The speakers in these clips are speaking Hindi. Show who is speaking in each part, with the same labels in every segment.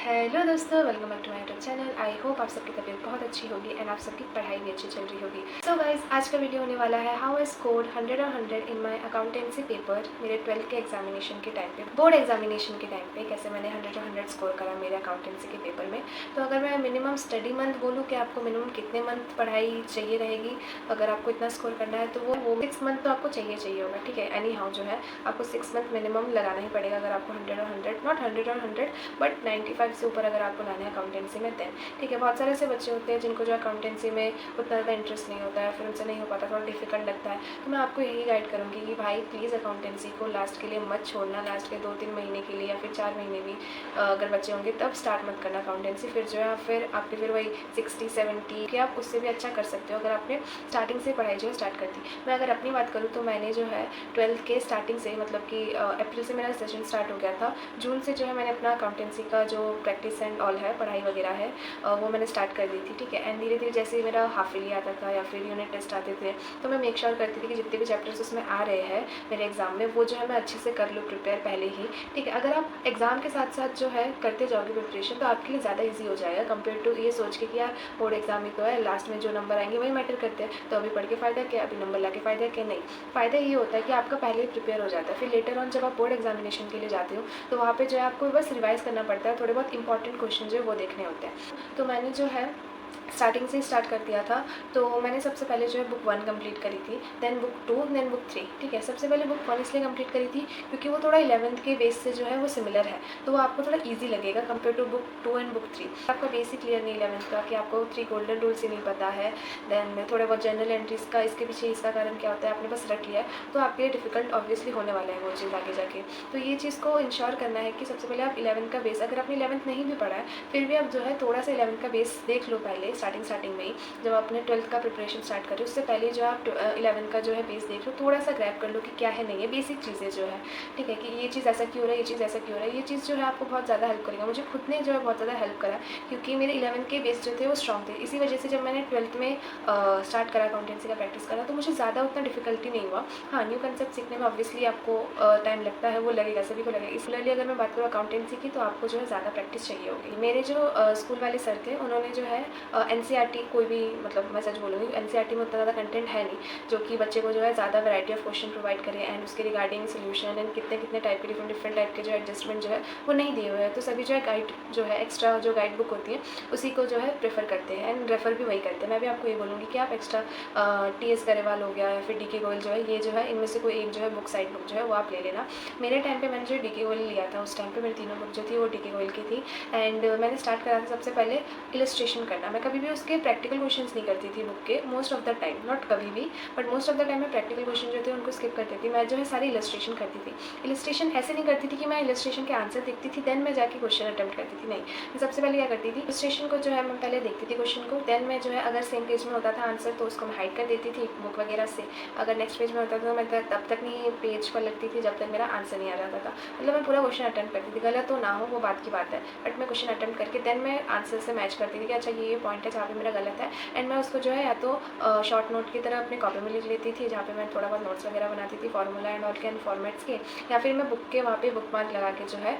Speaker 1: हेलो दोस्तों, welcome back to my YouTube channel. I hope आप सबकी तबीयत बहुत अच्छी होगी एंड आप सबकी पढ़ाई भी अच्छी चल रही होगी। सो गाइस, आज का वीडियो होने वाला है हाउ आई स्कोर्ड 100 और 100 इन माय अकाउंटेंसी पेपर। मेरे 12th के एग्जामिनेशन के टाइम पे, बोर्ड एग्जामिनेशन के टाइम पे कैसे मैंने 100 और 100 स्कोर करा मेरे अकाउंटेंसी के पेपर में। तो अगर मैं मिनिमम स्टडी मंथ बोलूँ कि आपको मिनिमम कितने मंथ पढ़ाई चाहिए रहेगी अगर आपको इतना स्कोर करना है, तो वो 6 मंथ तो आपको चाहिए होगा। ठीक है, एनी हाउ जो है आपको 6 मंथ मिनिमम लगाना ही पड़ेगा अगर आपको 100 और 100, नॉट 100 और 100 बट 95 से ऊपर अगर आपको लाना है अकाउंटेंसी में देन। ठीक है, बहुत सारे ऐसे बच्चे होते हैं जिनको जो अकाउंटेंसी में उतना ज़्यादा इंटरेस्ट नहीं होता है, फिर उनसे नहीं हो पाता, थोड़ा डिफिकल्ट लगता है। तो मैं आपको यही गाइड करूँगी कि भाई प्लीज़ अकाउंटेंसी को लास्ट के लिए मत छोड़ना। लास्ट के 2-3 महीने के लिए या फिर 4 महीने भी अगर बच्चे होंगे तब स्टार्ट मत करना अकाउंटेंसी। फिर जो है फिर आपके फिर वही 60-70 कि आप उससे भी अच्छा कर सकते हो अगर आपने स्टार्टिंग से पढ़ाई जो है स्टार्ट कर दी। मैं अगर अपनी बात करूँ तो मैंने जो है 12th के स्टार्टिंग से, मतलब कि अप्रैल से मेरा सेशन स्टार्ट हो गया था, जून से जो है मैंने अपना अकाउंटेंसी का जो प्रैक्टिस एंड ऑल है, पढ़ाई वगैरह है, वो मैंने स्टार्ट कर दी थी। ठीक है, एंड धीरे धीरे जैसे मेरा हाफ ईयरली आता था या फिर यूनिट टेस्ट आते थे तो मैं मेक श्योर करती थी कि जितने भी चैप्टर्स उसमें आ रहे हैं मेरे एग्जाम में वो जो है मैं अच्छे से कर लूँ प्रिपेयर पहले ही। ठीक है, अगर आप एग्जाम के साथ साथ जो है करते जाओगे प्रिपरेशन तो आपके लिए ज़्यादा ईजी हो जाएगा कंपेयर टू ये सोच के कि यार बोर्ड एग्जाम ही तो है, लास्ट में जो नंबर आएंगे वही मैटर करते हैं, तो अभी पढ़ के फ़ायदा क्या, अभी नंबर ला के फ़ायदा क्या। नहीं, फ़ायदा ये होता है कि आपका पहले ही प्रिपेयर हो जाता है, फिर लेटर ऑन जब आप बोर्ड एग्जामिनेशन के लिए जाते हो तो वहाँ पे जो है आपको बस रिवाइज़ करना पड़ता है, थोड़े बहुत इंपॉर्टेंट क्वेश्चन जो है वो देखने होते हैं। तो मैंने जो है स्टार्टिंग से स्टार्ट कर दिया था। तो मैंने सबसे पहले जो है बुक 1 कंप्लीट करी थी, देन बुक 2, देन बुक 3। ठीक है, सबसे पहले बुक 1 इसलिए कंप्लीट करी थी क्योंकि वो थोड़ा 11th के बेस से जो है वो सिमिलर है, तो वो आपको थोड़ा इजी लगेगा compare to book 2 and book 3। आपका बेसिक क्लियर नहीं 11th का कि आपको 3 गोल्डन रूल्स ही नहीं पता है, देन थोड़े बहुत जनरल एंट्रीज का इसके पीछे इसका कारण क्या होता है आपने बस रट लिया है, तो आपके लिए डिफिकल्ट ऑब्वियसली होने वाला है वो चीज़ आगे जाके। तो ये चीज़ को इंश्योर करना है कि सबसे पहले आप 11th का बेस, अगर आपने 11th नहीं भी पढ़ा है फिर भी आप जो है थोड़ा सा 11th का बेस देख लो पहले स्टार्टिंग में ही, जब आपने 12th का प्रिपरेशन स्टार्ट करें उससे पहले जो आप 11th का जो है बेस देख लो, थोड़ा सा ग्रैब कर लो कि क्या है नहीं है, बेसिक चीज़ें जो है। ठीक है, कि ये चीज़ ऐसा क्यों हो रहा है, ये चीज़ ऐसा क्यों हो रहा है, ये चीज़ जो है आपको बहुत ज़्यादा हेल्प करेगा। मुझे खुद ने जो है बहुत ज़्यादा हेल्प करा क्योंकि मेरे 11th के बेस जो थे वो स्ट्रॉन्ग थे, इसी वजह से जब मैंने 12th में स्टार्ट करा अकाउंटेंसी का प्रैक्टिस करा तो मुझे ज़्यादा उतना डिफिकल्टी नहीं हुआ। हाँ, न्यू कंसेप्ट सीखने में ऑब्वियसली आपको टाइम लगता है, वो लगेगा, सभी को लगेगा। इसलिए अगर मैं बात करूँ अकाउंटेंसी की तो आपको जो है ज़्यादा प्रैक्टिस चाहिए होगी। मेरे जो स्कूल वाले सर थे उन्होंने जो है NCERT कोई भी, मतलब मैं सच बोलूँगी NCERT में उतना ज़्यादा कंटेंट है नहीं जो कि बच्चे को जो है ज़्यादा वैरायटी ऑफ क्वेश्चन प्रोवाइड करे एंड उसके रिगार्डिंग सोल्यूशन एंड कितने टाइप के डिफरेंट टाइप के जो एडजस्टमेंट जो है वो नहीं दिए हुए हैं। तो सभी जो है गाइड जो है एक्स्ट्रा जो गाइड बुक होती है उसी को जो है प्रेफर करते हैं एंड रेफर भी वही करते हैं। मैं भी आपको ये बोलूँगी कि आप एक्स्ट्रा TS गरेवाल हो गया या फिर DK गोयल जो है, ये जो है इनमें से कोई एक जो है बुक साइड बुक जो है वो आप ले लेना। मेरे टाइम पे मैंने जो DK गोयल लिया था उस टाइम पे मेरी तीनों बुक जो थी वो DK गोयल की थी एंड मैंने स्टार्ट करा था सबसे पहले इलस्ट्रेशन करना। मैं कभी भी उसके प्रैक्टिकल क्वेश्चन नहीं करती थी बुक के, most of the time, not कभी भी but most of the time मैं प्रैक्टिकल क्वेश्चन जो थे उनको स्किप करती थी। मैं जो है सारी इलस्ट्रेशन करती थी। इलस्ट्रेशन ऐसे नहीं करती थी कि मैं इलस्ट्रेशन के आंसर देखती थी देन मैं जाके क्वेश्चन अटेम्प्ट करती थी, नहीं। मैं सबसे पहले क्या करती थी, इलस्ट्रेशन को जो है मैं पहले देखती थी क्वेश्चन को, देन मैं जो है अगर सेम पेज में होता था आंसर तो उसको मैं हाइड कर देती थी बुक वगैरह से। अगर नेक्स्ट पेज में होता था तो मैं तब तक नहीं पेज पर लगती थी जब तक मेरा आंसर नहीं आ जाता था। मतलब मैं पूरा क्वेश्चन अटेम्प्ट करती थी, गलत तो ना हो वो बात की बात है, बट मैं क्वेश्चन अटेम्प्ट करके देन मैं आंसर से मैच करती थी कि अच्छा ये पॉइंट है जहाँ पे मेरा गलत है एंड मैं उसको जो है या तो शॉर्ट नोट की तरह अपने कॉपी में लिख लेती थी जहाँ पे मैं थोड़ा बहुत नोट्स वगैरह बनाती थी फार्मूला एंड ऑल के एंड फॉर्मेट्स के, या फिर मैं बुक के वहाँ पे बुक मार्क लगा के जो है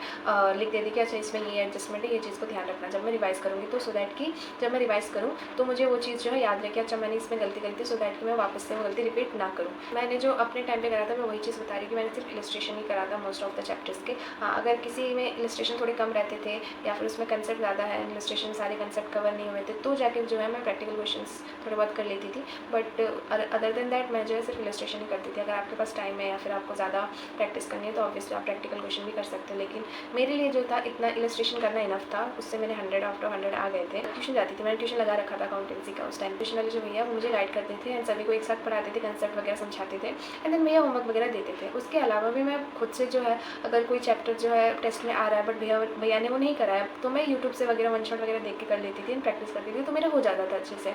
Speaker 1: लिख देती कि अच्छा इसमें ये एडजस्टमेंट है, ये चीज़ को ध्यान रखना जब मैं रिवाइज़ करूँगी, तो सो दैट कि जब मैं रिवाइज़ करूँ तो मुझे वो चीज़ जो है याद रहे कि अच्छा मैंने इसमें गलती करी थी, सो दैट कि मैं वापस से वो गलती रिपीट ना करूँ। मैंने जो अपने टाइम पे करा था मैं वही चीज़ बता रही कि मैंने सिर्फ इलस्ट्रेशन ही करा था मोस्ट ऑफ द चैप्टर्स के। हाँ, अगर किसी में इलस्ट्रेशन थोड़े कम रहते थे या फिर उसमें कंसेप्ट ज़्यादा है, इलस्ट्रेशन सारे कंसेप्ट कवर नहीं हुए थे, तो जाके जो है मैं प्रैक्टिकल क्वेश्चंस थोड़े बहुत कर लेती थी। बट अदर देन दैट मैं जो है सिर्फ इलस्ट्रेशन ही करती थी। अगर आपके पास टाइम है या फिर आपको ज़्यादा प्रैक्टिस करनी है तो ऑब्वियसली आप प्रैक्टिकल क्वेश्चन भी कर सकते हो, लेकिन मेरे लिए जो था इतना इलस्ट्रेशन करना इनफ था, उससे मेरे 100 आउट ऑफ 100 आ गए थे। ट्यूशन जाती थी, मैंने ट्यूशन लगा रखा था अकाउंटेंसी का उस टाइम। ट्यूशन वाले जो भैया वो मुझे गाइड करते थे एंड सभी को एक साथ पढ़ाते थे, कंसेप्ट वगैरह समझाते थे एंड देन भैया होमवर्क वगैरह देते थे। उसके अलावा भी मैं खुद से जो है अगर कोई चैप्टर जो है टेस्ट में आ रहा है बट भैया ने वो नहीं कराया तो मैं यूट्यूब से वगैरह वन शॉट वगैरह देख के कर लेती थी एंड प्रैक्टिस कर करती थी, तो मेरा हो जाता था अच्छे से।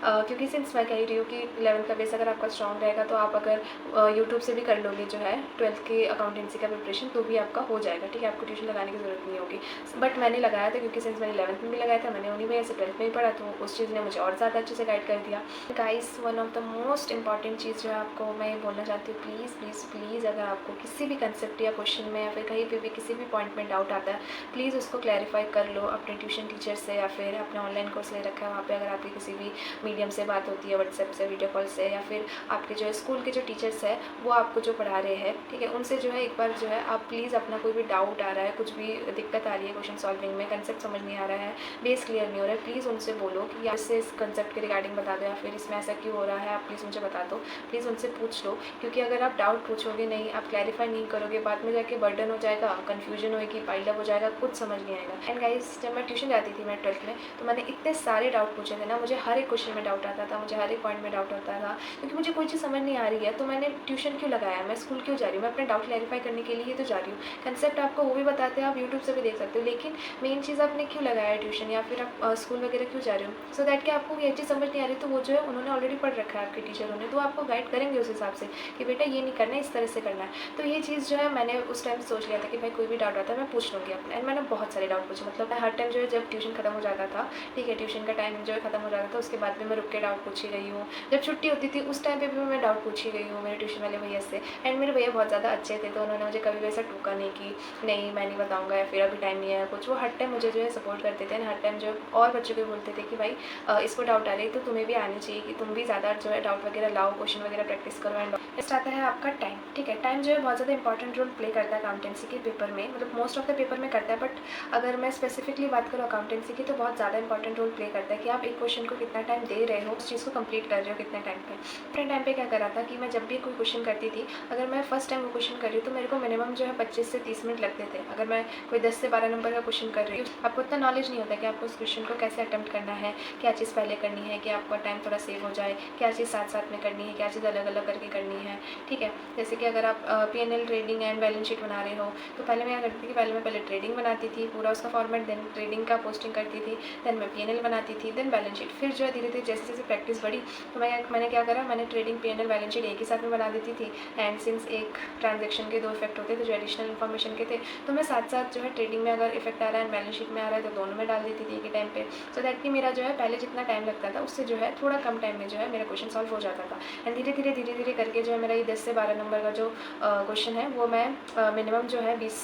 Speaker 1: क्योंकि सिंस मैं कह रही हूँ कि 11th का बेस अगर आपका स्ट्रॉन्ग रहेगा तो आप अगर यूट्यूब से भी कर लोगे जो है 12th की अकाउंटेंसी का प्रिपरेशन, तो भी आपका हो जाएगा, ठीक है, आपको ट्यूशन लगाने की ज़रूरत नहीं होगी। बट मैंने लगाया था क्योंकि सिंस मैंने 11th में भी लगाया था, मैंने उन्हीं वजह से 12th में ही पढ़ा, तो उस चीज़ ने मुझे और ज़्यादा अच्छे से गाइड कर दिया। Guys, one of the most important चीज़ जो है आपको मैं ये बोलना चाहती हूँ, प्लीज़ प्लीज़ प्लीज़ अगर आपको किसी भी कंसेप्ट या क्वेश्चन में या फिर कहीं पे भी किसी भी पॉइंट में डाउट आता है, प्लीज़ उसको क्लैरिफाई कर लो अपने ट्यूशन टीचर से, या फिर अपने ऑनलाइन कोर्स ले रखा है वहाँ पे अगर आपकी किसी भी मीडियम से बात होती है, व्हाट्सएप से, वीडियो कॉल से, या फिर आपके जो है स्कूल के जो टीचर्स हैं वो आपको जो पढ़ा रहे हैं, ठीक है, उनसे जो है एक बार जो है आप प्लीज़ अपना कोई भी डाउट आ रहा है, कुछ भी दिक्कत आ रही है क्वेश्चन सॉल्विंग में, कंसेप्ट समझ नहीं आ रहा है, बेस क्लियर नहीं हो रहा है, प्लीज़ उनसे बोलो कि आप इससे इस कंसेप्ट के रिगार्डिंग बता दो, या फिर इसमें ऐसा क्यों हो रहा है आप प्लीज़ मुझे बता दो, प्लीज़ उनसे पूछ लो। क्योंकि अगर आप डाउट पूछोगे नहीं, आप क्लैरिफाई नहीं करोगे, बाद में जाके बर्डन हो जाएगा, कन्फ्यूजन होगी, पाइलअप हो जाएगा, कुछ समझ नहीं आएगा। एंड गाइस, जब मैं ट्यूशन जाती थी मैं 12th में, तो मैंने इतने सारे डाउट पूछे थे ना, मुझे हर एक क्वेश्चन में डाउट आता था, मुझे हर एक पॉइंट में डाउट होता था, क्योंकि मुझे कोई चीज़ समझ नहीं आ रही है तो मैंने ट्यूशन क्यों लगाया, मैं स्कूल क्यों जा रही हूँ, मैं अपने डाउट क्लैरिफाई करने के लिए तो जा रही हूँ। कंसेप्ट आपको वो भी बताते हैं, आप यूट्यूब से भी देख सकते हो, लेकिन मेन चीज़ आपने क्यों लगाया ट्यूशन या फिर आप स्कूल वगैरह क्यों जा रहे हो, सो दैट कि आपको ये चीज़ समझ नहीं आ रही तो वो जो है उन्होंने ऑलरेडी पढ़ रखा है आपके टीचरों ने, तो आपको गाइड करेंगे उस हिसाब से कि बेटा ये नहीं करना है, इस तरह से करना है। तो ये चीज़ जो है मैंने उस टाइम सोच लिया था कि भाई कोई भी डाउट आता है मैं पूछ लूँगी अपने, एंड मैंने बहुत सारे डाउट पूछे, मतलब मैं हर टाइम जो है जब ट्यूशन खत्म हो जाता था, ठीक है, ट्यूशन का टाइम जो है खत्म हो जाता था, उसके बाद भी मैं रुक के डाउट पूछ ही गई हूँ, जब छुट्टी होती थी उस टाइम पे भी मैं डाउट पूछ ही गई हूँ मेरे ट्यूशन वाले भैया से। एंड मेरे भैया बहुत ज़्यादा अच्छे थे, तो उन्होंने मुझे कभी भी ऐसा टोका नहीं कि नहीं मैं नहीं बताऊँगा या फिर अभी टाइम नहीं है कुछ, वो हर टाइम मुझे जो है सपोर्ट करते थे, हर टाइम जो और बच्चों को बोलते थे कि भाई इसको डाउट आ रही है तो तुम्हें भी आनी चाहिए, कि तुम भी ज़्यादा जो है डाउट वगैरह लाओ, क्वेश्चन वगैरह प्रैक्टिस करो। एंड नेक्स्ट आता है आपका टाइम, ठीक है, टाइम जो है बहुत ज़्यादा इंपॉर्टेंट रोल प्ले करता है अकाउंटेंसी के पेपर में, मतलब मोस्ट ऑफ द पेपर में करता है, बट अगर मैं स्पेसिफिकली बात करूँ अकाउंटेंसी की तो बहुत ज़्यादा इंपॉर्टेंट रोल प्ले करता है कि आप एक क्वेश्चन को कितना टाइम दे रहे हो, उस चीज़ को कंप्लीट कर रहे हो कितने टाइम पे। अपने टाइम पे क्या करा था कि मैं जब भी कोई क्वेश्चन करती थी, अगर मैं फर्स्ट टाइम वो क्वेश्चन कर रही हूँ तो मेरे को मिनिमम जो है 25 से 30 मिनट लगते थे। अगर मैं कोई 10 से 12 नंबर का क्वेश्चन कर रही हूँ, आपको इतना नॉलेज नहीं होता कि आपको उस क्वेश्चन को कैसे अटेम्प्ट करना है, क्या चीज़ पहले करनी है कि आपका टाइम थोड़ा सेव हो जाए, क्या चीज़ साथ साथ में करनी है, क्या चीज़ अलग अलग करके करनी है, ठीक है। जैसे कि अगर आप P&L trading and balance sheet बना रहे हो, तो पहले मैं क्या करती थी कि पहले ट्रेडिंग बनाती थी पूरा उसका फॉर्मेट, देन ट्रेडिंग का पोस्टिंग करती थी, देन मैं P&L बनाती थी, देन बैलेंस शीट। फिर जो है धीरे धीरे जैसे जैसे प्रैक्टिस बढ़ी तो मैंने क्या करा, मैंने ट्रेडिंग P&L बैलेंस शीट एक ही साथ में बना देती थी। एंड सिंस एक ट्रांजेक्शन के 2 इफेक्ट होते थे जो एडिशनल इन्फॉर्मेशन के थे, तो मैं साथ साथ जो है ट्रेडिंग में अगर इफेक्ट आ रहा है बैलेंस शीट में आ रहा है तो दोनों में डाल देती थी एक ही टाइम पे, सो दैट कि मेरा जो है पहले जितना टाइम लगता था उससे जो है थोड़ा कम टाइम में जो है मेरा क्वेश्चन सॉल्व हो जाता था। एंड धीरे धीरे करके जो है मेरा ये 10 से 12 नंबर का जो क्वेश्चन है वो मैं मिनिमम जो है 20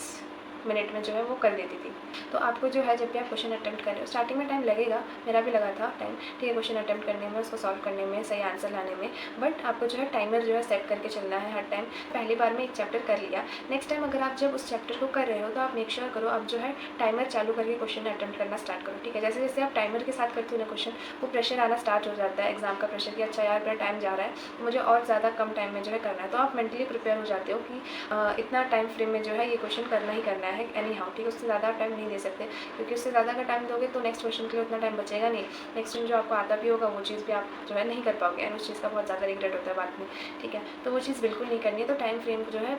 Speaker 1: मिनट में जो है वो कर देती थी। तो आपको जो है जब भी आप क्वेश्चन अटेम्प्ट कर रहे हो, स्टार्टिंग में टाइम लगेगा, मेरा भी लगा था टाइम, ठीक है, क्वेश्चन अटेम्प्ट करने में, उसको सॉल्व करने में, सही आंसर लाने में, बट आपको जो है टाइमर जो है सेट करके चलना है हर टाइम। पहली बार में एक चैप्टर कर लिया, नेक्स्ट टाइम अगर आप जब उस चैप्टर को कर रहे हो तो आप मेक श्योर करो आप जो है टाइमर चालू करके क्वेश्चन अटेम्प्ट करना स्टार्ट करो, ठीक है। जैसे जैसे आप टाइमर के साथ करते हो ना क्वेश्चन, वो प्रेशर आना स्टार्ट हो जाता है एग्जाम का प्रेशर कि अच्छा यार मेरा टाइम जा रहा है, मुझे और ज़्यादा कम टाइम में जो है करना है, तो आप मेंटली प्रिपेयर हो जाते हो कि इतना टाइम फ्रेम में जो है ये क्वेश्चन करना ही करना है एनी हाउ, ठीक है। उससे ज़्यादा टाइम नहीं दे सकते, क्योंकि उससे ज़्यादा का टाइम दोगे तो नेक्स्ट क्वेश्चन के लिए उतना टाइम बचेगा नहीं, नेक्स्ट टाइम जो आपको आता भी होगा वो चीज़ भी आप जो है नहीं कर पाओगे, एंड उस चीज़ का बहुत ज़्यादा रिग्रेट होता है बाद में, ठीक है। तो वो चीज़ बिल्कुल नहीं करनी है, तो टाइम फ्रेम जो है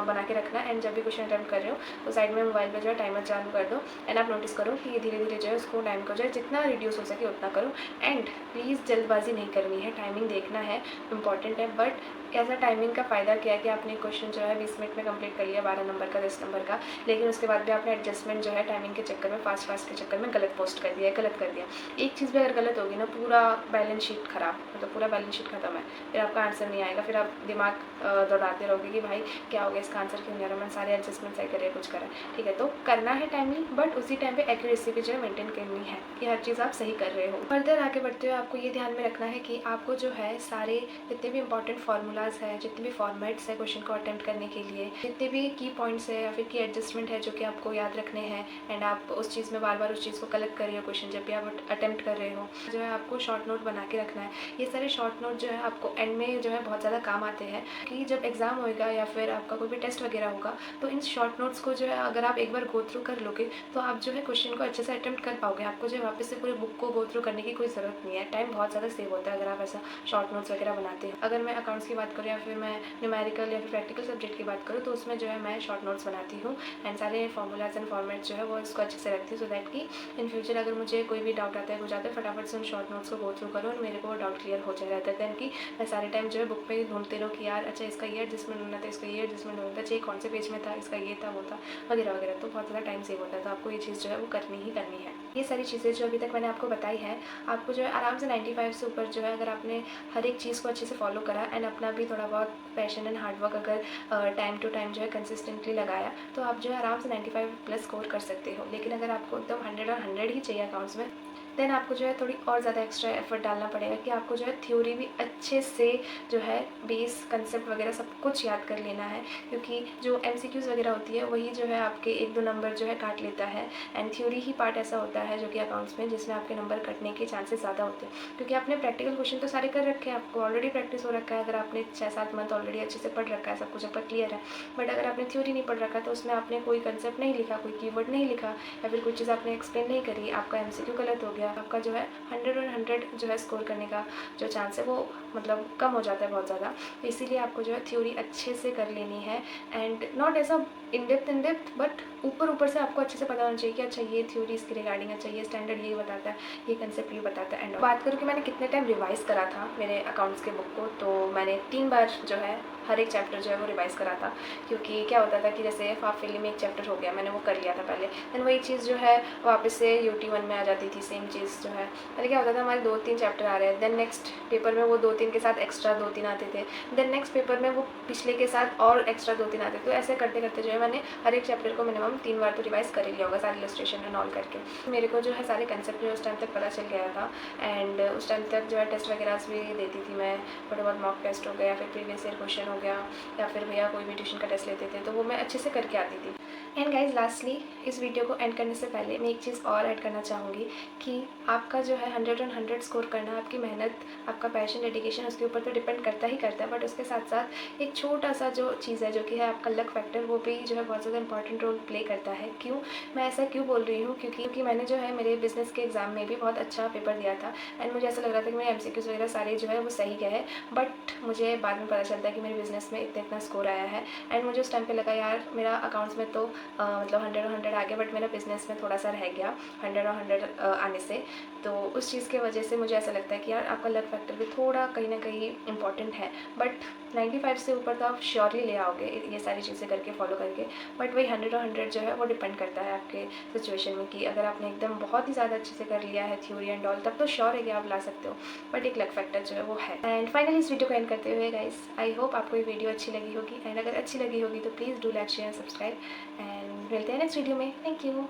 Speaker 1: बना के रखना। एंड जब भी क्वेश्चन अटेम्प्ट कर रहे हो तो साइड में मोबाइल पर जो है टाइमर चालू कर दो, एंड आप नोटिस करो कि धीरे धीरे जो है उसको टाइम को जो है जितना रिड्यूस हो सके उतना करो। एंड प्लीज़ जल्दबाजी नहीं करनी है, टाइमिंग देखना है, इंपॉर्टेंट है, बट ऐसा टाइमिंग का फ़ायदा क्या है कि आपने क्वेश्चन जो है 20 मिनट में कंप्लीट कर लिया 12 नंबर का 10 नंबर का, लेकिन उसके बाद भी आपने एडजस्टमेंट जो है टाइमिंग के चक्कर में फास्ट के चक्कर में गलत पोस्ट कर दिया, गलत कर दिया। एक चीज़ भी अगर गलत होगी ना, पूरा बैलेंस शीट ख़राब, मतलब पूरा बैलेंस शीट खत्म है, फिर आपका आंसर नहीं आएगा, फिर आप दिमाग दौड़ाते रहोगे कि भाई क्या हो गया, इसका आंसर क्यों नहीं आ रहा, मैंने सारे एडजस्टमेंट सही करे, कुछ करा, ठीक है। तो करना है टाइमली, बट उसी टाइम पे एक्यूरेसी भी जो है मेंटेन करनी है कि हर चीज़ आप सही कर रहे हो। फर्दर आगे बढ़ते हुए आपको ये ध्यान में रखना है कि आपको जो है सारे जितने भी इंपॉर्टेंट फार्मूलाज है, जितने भी फॉर्मेट्स है क्वेश्चन को अटेम्प्ट करने के लिए, जितने भी की पॉइंट्स है या फिर की एडजस्टमेंट है जो कि आपको याद रखने हैं, एंड आप उस चीज़ में बार बार उस चीज़ को कलेक्ट कर रहे हो क्वेश्चन जब भी आप अटेम्प्ट कर रहे हो, जो है आपको शॉर्ट नोट बना के रखना है। ये सारे शॉर्ट नोट जो है आपको एंड में जो है बहुत ज़्यादा काम आते हैं कि जब एग्ज़ाम होएगा या फिर आपका कोई भी टेस्ट वगैरह होगा, तो इन शॉर्ट नोट्स को जो है अगर आप एक बार गो थ्रू कर लोगे तो आप जो है क्वेश्चन को अच्छे से अटेम्प्ट कर पाओगे। आपको जो है वापस से पूरे बुक को गो थ्रू करने की कोई ज़रूरत नहीं है, टाइम बहुत ज़्यादा सेव होता है अगर आप ऐसा शॉर्ट नोट्स वगैरह बनाते हो। अगर मैं अकाउंट्स की बात करूँ या फिर मैं न्यूमेरिकल या फिर प्रैक्टिकल सब्जेक्ट की बात करूँ तो उसमें जो है मैं शॉर्ट नोट्स बनाती हूँ, एंड सारे फॉर्मूलाज एंड फॉर्मेट जो है वो इसको अच्छे से रखती हूँ, सो दैट कि इन फ्यूचर अगर मुझे कोई भी डाउट आता है कुछ आता है फटाफट से उन शॉर्ट नोट्स को गो थ्रू करूँ और मेरे को वो डाउट क्लियर हो जाए, रहता है कि मैं सारे टाइम जो है बुक पे ढूंढते रहूँ कि यार अच्छा इसका ये एडजस्टमेंट होना था, इसका ये एडजस्टमेंट होना था, चाहिए कौन से पेज में था, इसका ये था वो था वगैरह वगैरह। तो बहुत ज़्यादा टाइम सेव होता है, तो आपको ये चीज़ जो है वो करनी ही करनी है। ये सारी चीज़ें जो अभी तक मैंने आपको बताई है, आपको जो है आराम से 95 से ऊपर जो है अगर आपने हर एक चीज़ को अच्छे से फॉलो करा एंड अपना भी थोड़ा बहुत पैशन एंड हार्डवर्क अगर टाइम टू टाइम जो है कंसिस्टेंटली लगाया, तो आप जो है आराम से 95 प्लस स्कोर कर सकते हो। लेकिन अगर आपको एकदम 100 और 100 ही चाहिए अकाउंट्स में, देन आपको जो है थोड़ी और ज़्यादा एक्स्ट्रा एफर्ट डालना पड़ेगा कि आपको जो है थ्योरी भी अच्छे से जो है बेस कंसेप्ट वगैरह सब कुछ याद कर लेना है, क्योंकि जो MCQs वगैरह होती है वही जो है आपके 1-2 नंबर जो है काट लेता है। एंड थ्योरी ही पार्ट ऐसा होता है जो कि अकाउंट्स में जिसमें आपके नंबर कटने के चांसेस ज़्यादा होते हैं, क्योंकि आपने प्रैक्टिकल क्वेश्चन तो सारे कर रखे हैं, आपको ऑलरेडी प्रैक्टिस हो रखा है, अगर आपने 6-7 मंथ ऑलरेडी अच्छे से पढ़ रखा है, सब कुछ आपका क्लियर है। बट अगर आपने थ्योरी नहीं पढ़ रखा तो उसमें आपने कोई कंसेप्ट नहीं लिखा, कोई कीवर्ड नहीं लिखा, या फिर कोई चीज़ आपने एक्सप्लेन नहीं करी, आपका MCQ गलत हो गया, आपका जो है 100 और 100 जो है स्कोर करने का जो चांस है वो मतलब कम हो जाता है बहुत ज़्यादा। तो इसीलिए आपको जो है थ्योरी अच्छे से कर लेनी है, एंड नॉट ऐसा इन डेप्थ बट ऊपर से आपको अच्छे से पता होना चाहिए कि अच्छा ये थ्योरी इसके रिगार्डिंग अच्छा ये स्टैंडर्ड ये बताता है, ये कंसेप्ट ये बताता है। एंड बात करूँ कि मैंने कितने टाइम रिवाइज़ करा था मेरे अकाउंट्स के बुक को, तो मैंने 3 बार जो है हर एक चैप्टर जो है वो रिवाइज़ करा था, क्योंकि क्या होता था कि जैसे हाफ ईयरली में एक चैप्टर हो गया, मैंने वो कर लिया था पहले, देन वही चीज़ जो है वापस से UT1 में आ जाती थी, सेम चीज़ जो है। पहले क्या होता था हमारे 2-3 चैप्टर आ रहे हैं, देन नेक्स्ट पेपर में वो 2-3 के साथ एक्स्ट्रा 2-3 आते थे, देन नेक्स्ट पेपर में वो पिछले के साथ और एक्स्ट्रा 2-3 आते थे। तो ऐसे करते करते जो है मैंने हर एक चैप्टर को मिनिमम 3 बार तो रिवाइज़ कर ही लिया होगा, सारे इलस्ट्रेशन एंड ऑल करके। मेरे को जो है सारे कंसेप्ट जो उस टाइम तक पता चल गया था, एंड उस टाइम तक जो है टेस्ट वगैरह भी देती थी मैं, थोड़े बहुत मॉक टेस्ट हो गया या फिर प्रीवियस ईयर क्वेश्चन हो गया, या फिर भैया कोई भी ट्यूशन का टेस्ट लेते थे तो वो मैं अच्छे से करके आती थी। एंड गाइज लास्टली इस वीडियो को एंड करने से पहले मैं एक चीज़ और ऐड करना चाहूँगी कि आपका जो है 100 और 100 स्कोर करना, आपकी मेहनत, आपका पैशन, डेडिकेशन उसके ऊपर तो डिपेंड करता ही करता है, बट उसके साथ साथ एक छोटा सा जो चीज़ है जो कि है आपका लक फैक्टर, वो भी जो है बहुत ज़्यादा इंपॉर्टेंट रोल प्ले करता है। क्यों मैं ऐसा क्यों बोल रही हूँ, क्योंकि मैंने जो है मेरे बिजनेस के एग्ज़ाम में भी बहुत अच्छा पेपर दिया था, एंड मुझे ऐसा लग रहा था कि मेरे MCQs वगैरह सारे जो है वो सही गए हैं, बट मुझे बाद में पता चलता है कि मेरे बिज़नेस में इतना स्कोर आया है। एंड मुझे उस टाइम पे लगा यार मेरा अकाउंट्स में तो मतलब 100 और 100 आ गया, बट मेरा बिज़नेस में थोड़ा सा रह गया 100 और 100 आने से। तो उस चीज़ की वजह से मुझे ऐसा लगता है कि यार आपका लक फैक्टर भी थोड़ा कहीं ना कहीं इंपॉर्टेंट है, बट 95 से ऊपर तो आप श्योरली ले आओगे ये सारी चीज़ें करके फॉलो करके। बट वही 100 और 100 जो है वो डिपेंड करता है आपके सिचुएशन में, कि अगर आपने एकदम बहुत ही ज़्यादा अच्छे से कर लिया है थ्योरी एंड ऑल, तब तो श्योर है कि आप ला सकते हो, बट एक लक फैक्टर जो है वो है। एंड फाइनली इस वीडियो को एंड करते हुए गाइस, आई होप आपको ये वीडियो अच्छी लगी होगी, एंड अगर अच्छी लगी होगी तो please do like share subscribe, and मिलते हैं नेक्स्ट वीडियो में। Thank you.